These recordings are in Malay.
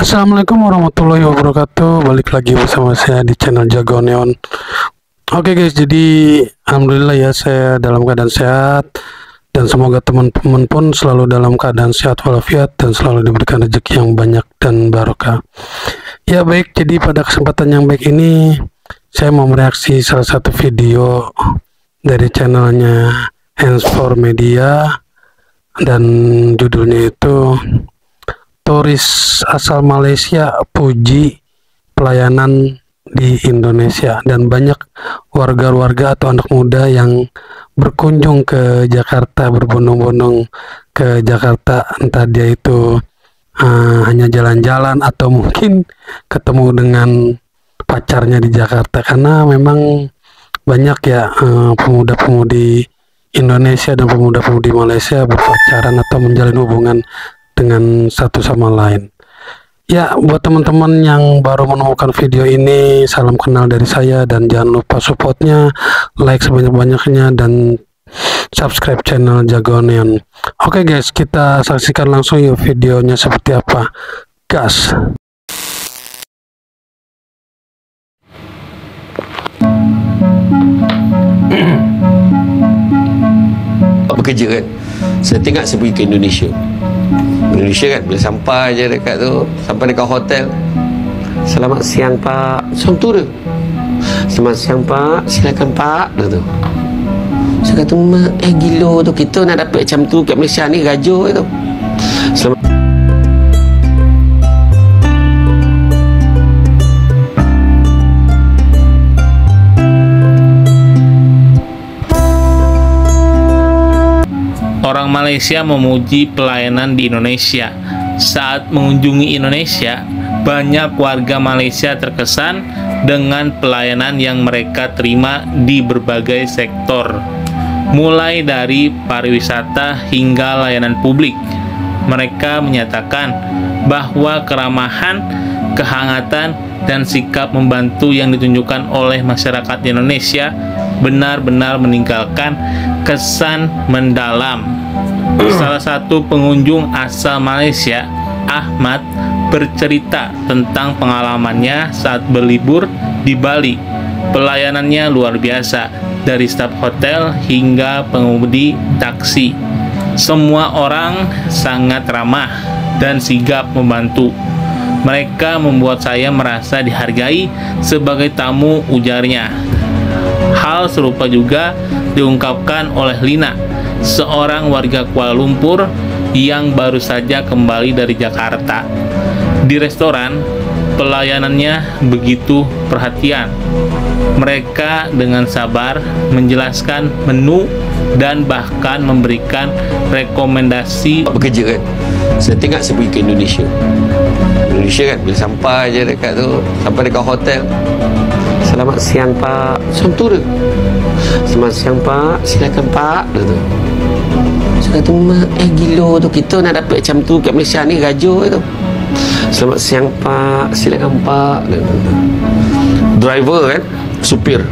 Assalamualaikum warahmatullahi wabarakatuh. Balik lagi bersama saya di channel Jago Neon. Oke guys, jadi alhamdulillah ya saya dalam keadaan sehat dan semoga teman-teman pun selalu dalam keadaan sehat walafiat dan selalu diberikan rezeki yang banyak dan barokah. Ya baik, jadi pada kesempatan yang baik ini saya mau mereaksi salah satu video dari channelnya Hands4 Media dan judulnya itu turis asal Malaysia puji pelayanan di Indonesia, dan banyak warga-warga atau anak muda yang berkunjung ke Jakarta, berbondong-bondong ke Jakarta, entah dia itu hanya jalan-jalan atau mungkin ketemu dengan pacarnya di Jakarta, karena memang banyak ya pemuda-pemudi Indonesia dan pemuda-pemudi Malaysia berpacaran atau menjalin hubungan dengan satu sama lain. Ya, buat teman-teman yang baru menemukan video ini, salam kenal dari saya, dan jangan lupa supportnya, like sebanyak-banyaknya, dan subscribe channel Jago Neon. Oke guys, kita saksikan langsung yuk videonya seperti apa. Gas. Bekerja kan, saya tengok saya pergi ke Indonesia kan, bila sampai je dekat tu, sampai dekat hotel, selamat siang pak, macam tu dia, selamat siang pak, silakan pak, dah tu. Saya kata gila tu, kita nak dapat macam tu kat Malaysia ni gajo tu. Selamat. Orang Malaysia memuji pelayanan di Indonesia. Saat mengunjungi Indonesia, banyak warga Malaysia terkesan dengan pelayanan yang mereka terima di berbagai sektor, mulai dari pariwisata hingga layanan publik. Mereka menyatakan bahwa keramahan, kehangatan, dan sikap membantu yang ditunjukkan oleh masyarakat Indonesia benar-benar meninggalkan kesan mendalam. Salah satu pengunjung asal Malaysia, Ahmad, bercerita tentang pengalamannya saat berlibur di Bali. Pelayanannya luar biasa, dari staf hotel hingga pengemudi taksi. Semua orang sangat ramah dan sigap membantu. Mereka membuat saya merasa dihargai sebagai tamu, ujarnya. Hal serupa juga diungkapkan oleh Lina, seorang warga Kuala Lumpur yang baru saja kembali dari Jakarta. Di restoran, pelayanannya begitu perhatian. Mereka dengan sabar menjelaskan menu dan bahkan memberikan rekomendasi. Bekerja kan, saya tengok saya pergi ke Indonesia kan, bila sampai je dekat tu, sampai dekat hotel, selamat siang pak, macam tu dia, selamat siang pak, silakan pak, dah tu. Saya kata gila tu, kita nak dapat macam tu kat Malaysia ni gajo tu. Selamat siang pak, silakan pak, dah tu. Driver kan, supir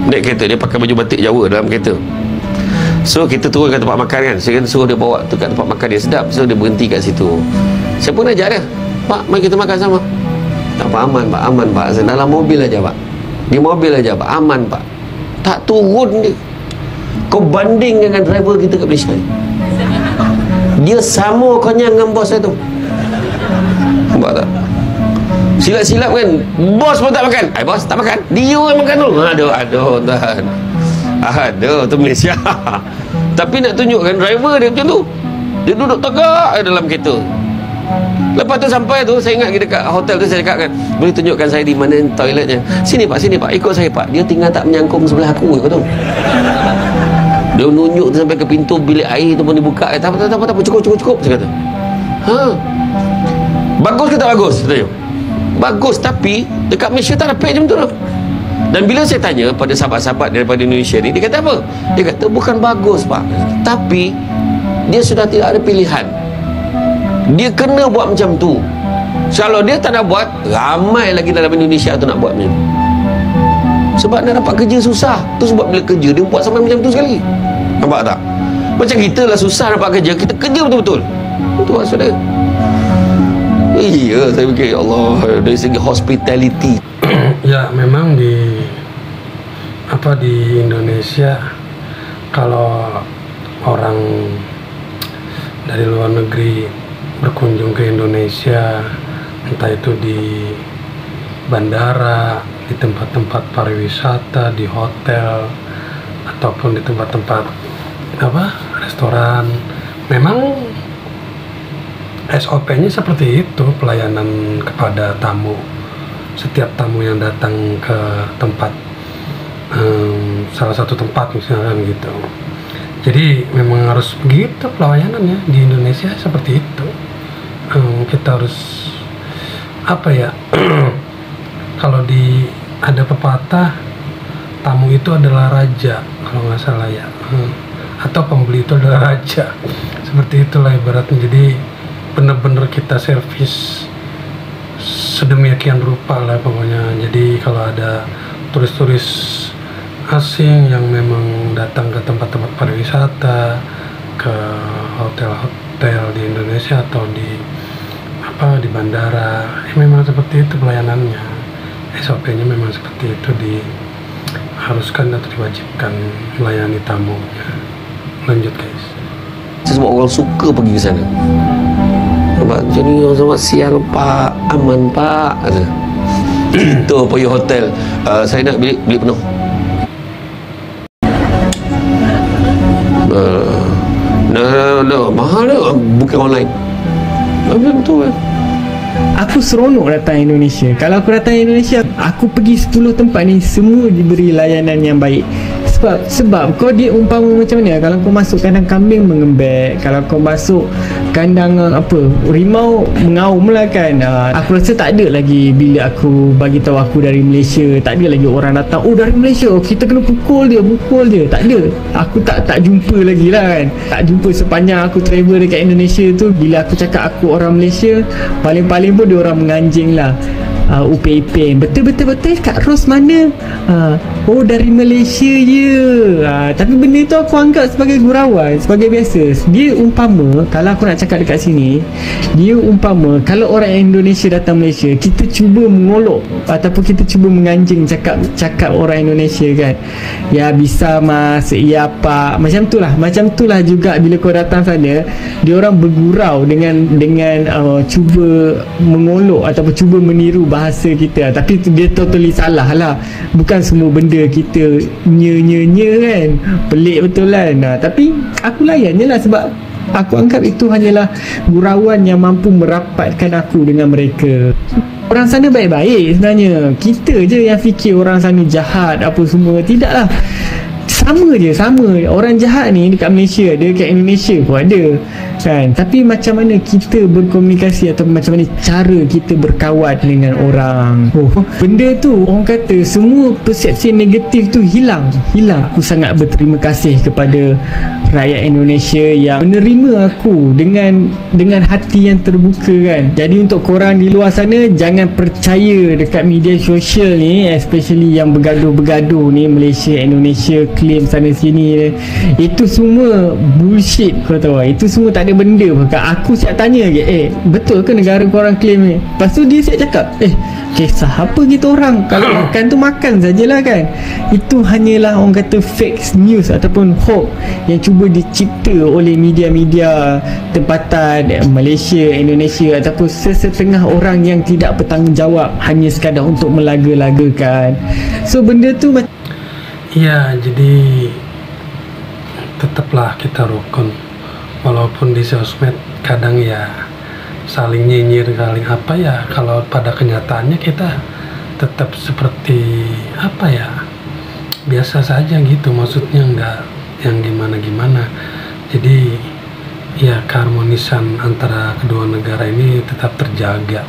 naik kereta, dia pakai baju batik Jawa dalam kereta. So kita turun kat tempat makan kan, saya kan suruh dia bawa tu kat tempat makan dia sedap, so dia berhenti kat situ. Saya pun ajak dia, pak mari kita makan sama. Tak apa, aman pak, saya dalam mobil aja pak, di mobil aja pak, aman pak. Tak turun dia. Kau banding dengan driver kita kat Malaysia ni, dia sama konyang dengan bos saya tu. Nampak tak? Silap-silap kan, bos pun tak makan. Bos tak makan, dia yang makan tu. Aduh tuan, aduh tu Malaysia. Tapi nak tunjukkan driver dia macam tu, dia duduk tegak dalam kereta. Lepas tu sampai tu, saya ingat dekat hotel tu, saya cakap kan, boleh tunjukkan saya di mana toiletnya? Sini pak, ikut saya pak. Dia tinggal tak menyangkung sebelah aku, kau tahu. Dia nunjuk tu sampai ke pintu bilik air tu pun dibuka. Tak apa, cukup, saya kata. Bagus ke tak bagus? Tanya. Bagus, tapi dekat Malaysia tak dapat macam tu lah. Dan bila saya tanya pada sahabat-sahabat daripada Indonesia ni, dia kata apa? Dia kata bukan bagus pak, tapi dia sudah tidak ada pilihan. Dia kena buat macam tu. Kalau dia tak nak buat, ramai lagi dalam Indonesia tu nak buat macam tu. Sebab nak dapat kerja susah. Tu sebab bila kerja dia buat sampai macam tu sekali. Nampak tak? Macam kita lah susah dapat kerja, kita kerja betul-betul. Itu maksud dia. Iya, saya fikir ya Allah, dari segi hospitality. Ya memang di Indonesia, kalau orang dari luar negeri berkunjung ke Indonesia, entah itu di bandara, di tempat-tempat pariwisata, di hotel, ataupun di tempat-tempat restoran, memang SOP-nya seperti itu, pelayanan kepada tamu. Setiap tamu yang datang ke tempat, salah satu tempat misalkan gitu, jadi memang harus begitu pelayanannya di Indonesia, seperti itu. Kita harus kalau ada pepatah, tamu itu adalah raja, kalau nggak salah ya, atau pembeli itu adalah raja, seperti itulah ibaratnya. Jadi benar-benar kita servis sedemikian rupa lah pokoknya. Jadi kalau ada turis-turis asing yang memang datang ke tempat-tempat pariwisata, ke hotel-hotel di Indonesia atau di bandara, memang seperti itu pelayanannya. SOP-nya memang seperti itu, diharuskan atau diwajibkan melayani tamunya. Lanjut guys. Semua orang suka pergi ke sana. Nampak, jadi selamat siang Pak, aman Pak. Itu pergi hotel, saya nak bilik penuh. No, mahal dah, bukan online. Macam tu kan. Aku seronok datang Indonesia. Kalau aku datang Indonesia, aku pergi 10 tempat ni, semua diberi layanan yang baik. Sebab kau dia umpama macam mana, kalau kau masuk kandang kambing mengembek, kalau kau masuk kandang rimau mengaum lah kan. Aku rasa tak ada lagi bila aku bagi tahu aku dari Malaysia, tak ada lagi orang datang, oh dari Malaysia kita kena pukul dia, tak ada. Aku tak jumpa lagi lah kan. Tak jumpa sepanjang aku travel dekat Indonesia tu. Bila aku cakap aku orang Malaysia, paling-paling pun dia orang menganjing lah. Upin betul Kak Ros mana? Oh dari Malaysia je. Tapi benda tu aku anggap sebagai gurauan, sebagai biasa. Dia umpama, kalau aku nak cakap dekat sini, dia umpama kalau orang Indonesia datang Malaysia, kita cuba mengolok ataupun kita cuba menganjing cakap orang Indonesia kan, ya bisa mas, ya pak, macam tu lah juga bila kau datang sana, dia orang bergurau dengan cuba mengolok ataupun cuba meniru bahasa kita. Tapi dia totally salah lah. Bukan semua benda kita nye kan, pelik betul kan. Tapi aku layan je lah, sebab aku anggap itu hanyalah gurauan yang mampu merapatkan aku dengan mereka. Orang sana baik-baik sebenarnya. Kita je yang fikir orang sana jahat apa semua. Tidak lah, sama. Orang jahat ni dekat Malaysia ada, dekat Indonesia pun ada kan. Tapi macam mana kita berkomunikasi atau macam mana cara kita berkawan dengan orang, benda tu orang kata semua persepsi negatif tu hilang. Aku sangat berterima kasih kepada rakyat Indonesia yang menerima aku dengan hati yang terbuka kan. Jadi untuk korang di luar sana, jangan percaya dekat media sosial ni, especially yang bergaduh ni, Malaysia Indonesia claim sana sini, itu semua bullshit. Kau tahu, itu semua tak ada benda pun. Aku siap tanya je, betul ke negara korang claim ni? Lepas tu dia siap cakap, kisah apa kita orang, kalau makan tu makan sajalah kan. Itu hanyalah orang kata fake news ataupun hoax yang cuba dicipta oleh media-media tempatan Malaysia, Indonesia ataupun sesetengah orang yang tidak bertanggungjawab, hanya sekadar untuk melaga-lagakan. So benda tu ya, jadi tetaplah kita rukun. Walaupun di sosmed kadang ya saling nyinyir, saling kalau pada kenyataannya kita tetap seperti biasa saja gitu, maksudnya enggak yang gimana-gimana. Jadi ya keharmonisan antara kedua negara ini tetap terjaga.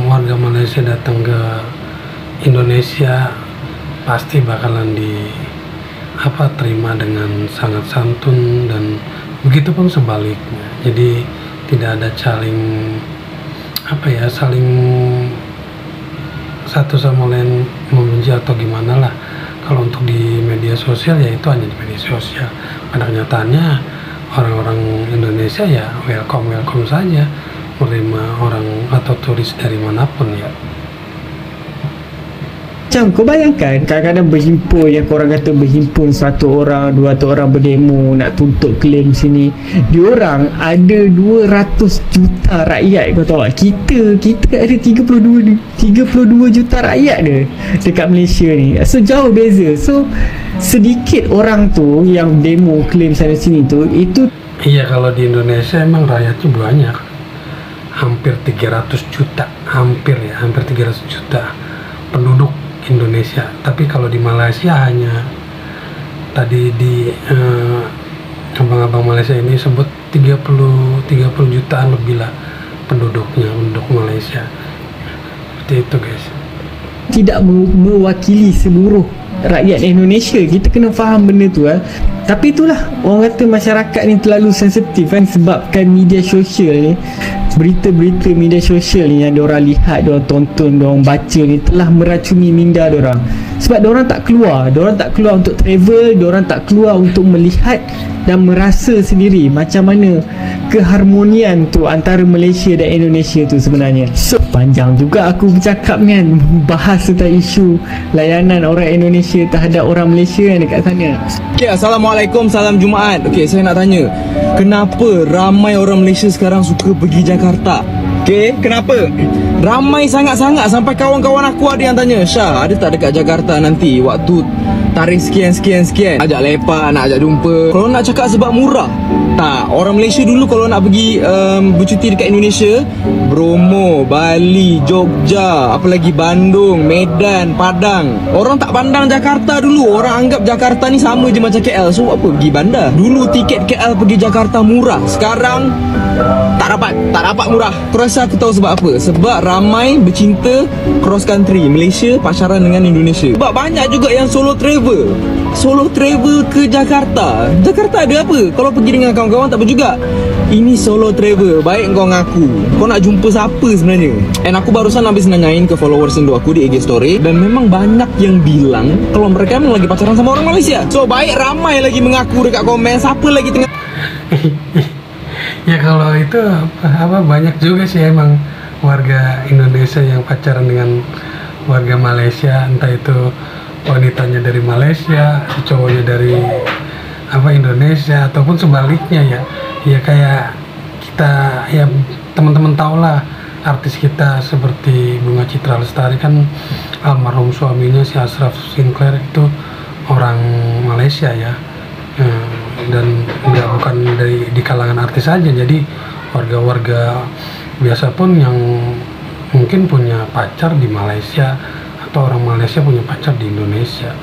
Warga Malaysia datang ke Indonesia pasti bakalan terima dengan sangat santun, dan begitu pun sebaliknya. Jadi tidak ada saling satu sama lain membenci atau gimana lah. Kalau untuk di media sosial ya itu hanya di media sosial. Pada kenyataannya orang-orang Indonesia ya welcome saja, menerima orang atau turis dari manapun ya. Macam kau bayangkan kadang-kadang berhimpun, yang korang kata berhimpun 100 orang, 200 orang berdemo nak tuntut klaim sini. Diorang ada 200 juta rakyat, kau tahu tak? Kita ada 32 juta rakyat dia dekat Malaysia ni. So jauh beza. So sedikit orang tu yang demo klaim sana sini tu, itu Iya, kalau di Indonesia emang rakyatnya banyak, hampir 300 juta, hampir 300 juta penduduk Indonesia. Tapi kalau di Malaysia hanya tadi di abang-abang Malaysia ini sebut 30 jutaan lebih lah penduduknya, penduduk Malaysia. Seperti itu guys. tidak mewakili seluruh rakyat Indonesia. Kita kena faham benda tu Tapi itulah, orang kata masyarakat ni terlalu sensitif kan, sebabkan media sosial ni, berita-berita media sosial ni yang diorang lihat, diorang tonton, diorang baca ni telah meracuni minda diorang. Sebab diorang tak keluar untuk travel, diorang tak keluar untuk melihat dan merasa sendiri macam mana keharmonian tu antara Malaysia dan Indonesia tu sebenarnya. So panjang juga aku bercakap kan, bahas tentang isu layanan orang Indonesia terhadap orang Malaysia yang dekat sana. Okay, Assalamualaikum, salam Jumaat. Okay, saya nak tanya, kenapa ramai orang Malaysia sekarang suka pergi Jakarta? Okay, kenapa? Ramai sangat-sangat sampai kawan-kawan aku ada yang tanya, Syah, ada tak dekat Jakarta nanti waktu tarikh sekian, ajak lepak, nak ajak jumpa. Kalau nak cakap sebab murah, tak. Orang Malaysia dulu kalau nak pergi bercuti dekat Indonesia, Bromo, Bali, Jogja, apa lagi, Bandung, Medan, Padang. Orang tak pandang Jakarta dulu. Orang anggap Jakarta ni sama je macam KL. So apa pergi bandar? Dulu tiket KL pergi Jakarta murah. Sekarang tak dapat murah. Aku rasa aku tahu sebab apa. Sebab ramai bercinta cross country, Malaysia pacaran dengan Indonesia. Sebab banyak juga yang solo travel ke Jakarta. Jakarta ada apa? Kalau pergi dengan kawan-kawan tak apa juga. Ini solo travel. Baik kau ngaku, kau nak jumpa siapa sebenarnya? And aku barusan habis nanyain ke followers Indo aku di IG story, dan memang banyak yang bilang kalau mereka memang lagi pacaran sama orang Malaysia. So baik ramai lagi mengaku dekat komen, siapa lagi tengah Ya kalau itu banyak juga sih emang warga Indonesia yang pacaran dengan warga Malaysia, entah itu wanitanya dari Malaysia, cowoknya dari Indonesia, ataupun sebaliknya ya kayak kita ya, teman-teman tau lah artis kita seperti Bunga Citra Lestari kan, almarhum suaminya si Ashraf Sinclair itu orang Malaysia ya. Dan bukan di kalangan artis saja, jadi warga-warga biasa pun yang mungkin punya pacar di Malaysia atau orang Malaysia punya pacar di Indonesia,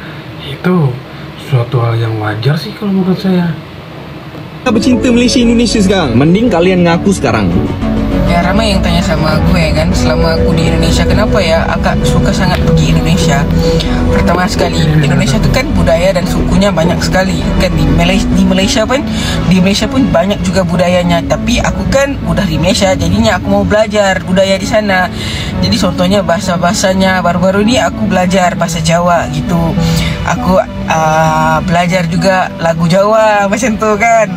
itu suatu hal yang wajar sih kalau menurut saya. bercinta Malaysia Indonesia sekarang? Mending kalian ngaku sekarang. Ya, ramai yang tanya sama gue kan, selama aku di Indonesia kenapa ya akak suka sangat pergi Indonesia. Pertama sekali, Indonesia tu kan budaya dan sukunya banyak sekali kan. Di Malaysia pun banyak juga budayanya. Tapi aku kan udah di Malaysia, jadinya aku mau belajar budaya di sana. Jadi contohnya bahasa-bahasanya, baru-baru ni aku belajar bahasa Jawa gitu. Aku belajar juga lagu Jawa macam tu kan.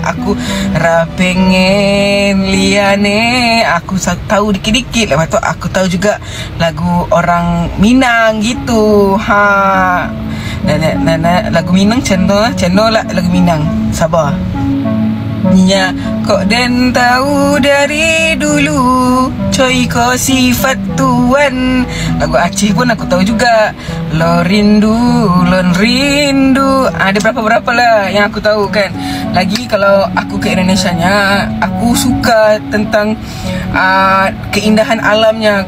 Aku pengen liane, aku tahu dikit-dikit. Lepas tu aku tahu juga lagu orang Minang gitu. Lagu Minang contoh lah lagu Minang. Sabar. Nya kok den tahu dari dulu coy ko sifat tuan. Lagu Aceh pun aku tahu juga. Lon rindu ada berapa lah yang aku tahu kan. Lagi kalau aku ke Indonesia nya, aku suka tentang keindahan alamnya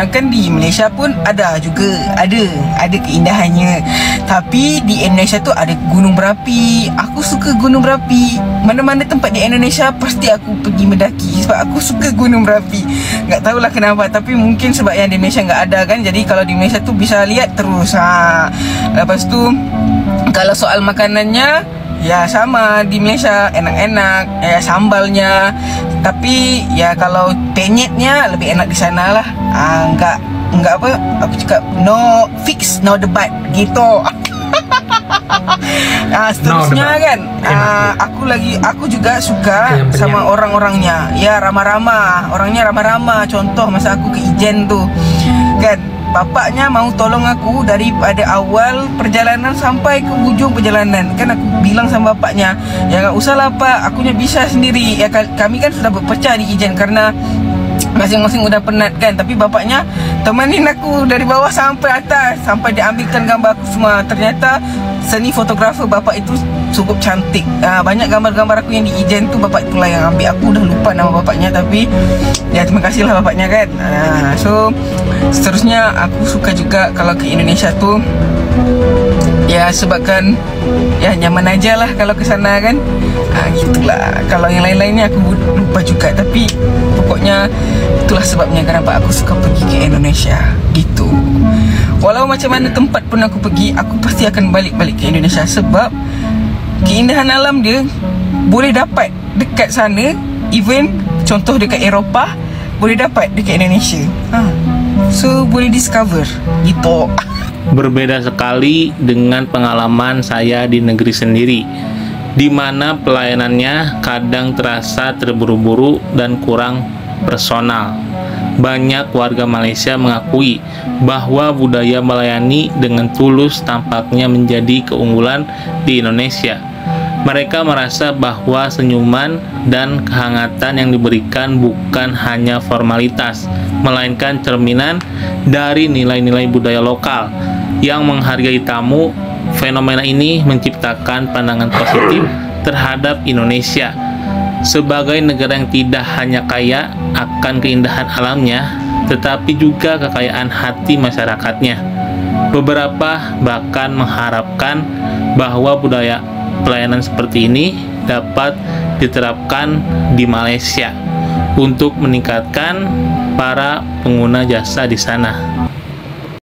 kan. Di Malaysia pun ada juga, ada keindahannya. Tapi di Indonesia tu ada gunung berapi. Aku suka gunung berapi. Mana-mana tempat di Indonesia pasti aku pergi mendaki sebab aku suka gunung berapi. Tak tahulah kenapa, tapi mungkin sebab yang di Malaysia enggak ada kan. Jadi kalau di Malaysia tu bisa lihat terus. Lepas tu kalau soal makanannya, ya sama di Malaysia, enak-enak ya sambalnya. Tapi ya kalau penyetnya lebih enak di sana lah. Enggak apa aku cakap, no fix no debat gitu. Seterusnya kan, aku juga suka sama orang-orangnya. Ya, ramah-ramah. Orangnya ramah-ramah. Contoh masa aku ke Ijen tuh, kan, bapaknya mau tolong aku daripada awal perjalanan sampai ke ujung perjalanan. Kan aku bilang sama bapaknya, ya nggak usah lah pak, akunya bisa sendiri. Ya kami kan sudah berpecah di Ijen karena masing-masing udah penat kan. Tapi bapaknya temanin aku dari bawah sampai atas, sampai diambilkan gambar aku semua. Ternyata seni fotografer bapak itu cukup cantik. Banyak gambar-gambar aku yang di Ijen tu bapak itulah yang ambil. Aku udah lupa nama bapaknya, tapi ya terima kasih lah bapaknya kan. So seterusnya aku suka juga kalau ke Indonesia tu, ya sebabkan ya nyaman aja lah kalau ke sana kan. Gitulah. Kalau yang lain-lainnya aku lupa juga, tapi pokoknya itulah sebabnya kenapa aku suka pergi ke Indonesia gitu. Walau macam mana tempat pun aku pergi, aku pasti akan balik-balik ke Indonesia sebab keindahan alam dia boleh dapat dekat sana. Even contoh dekat Eropah boleh dapat dekat Indonesia. So boleh discover gitu. Berbeda sekali dengan pengalaman saya di negeri sendiri, di mana pelayanannya kadang terasa terburu-buru dan kurang personal. Banyak warga Malaysia mengakui bahwa budaya melayani dengan tulus tampaknya menjadi keunggulan di Indonesia. Mereka merasa bahwa senyuman dan kehangatan yang diberikan bukan hanya formalitas, melainkan cerminan dari nilai-nilai budaya lokal yang menghargai tamu. Fenomena ini menciptakan pandangan positif terhadap Indonesia sebagai negara yang tidak hanya kaya akan keindahan alamnya, tetapi juga kekayaan hati masyarakatnya. Beberapa bahkan mengharapkan bahwa budaya pelayanan seperti ini dapat diterapkan di Malaysia untuk meningkatkan para pengguna jasa di sana.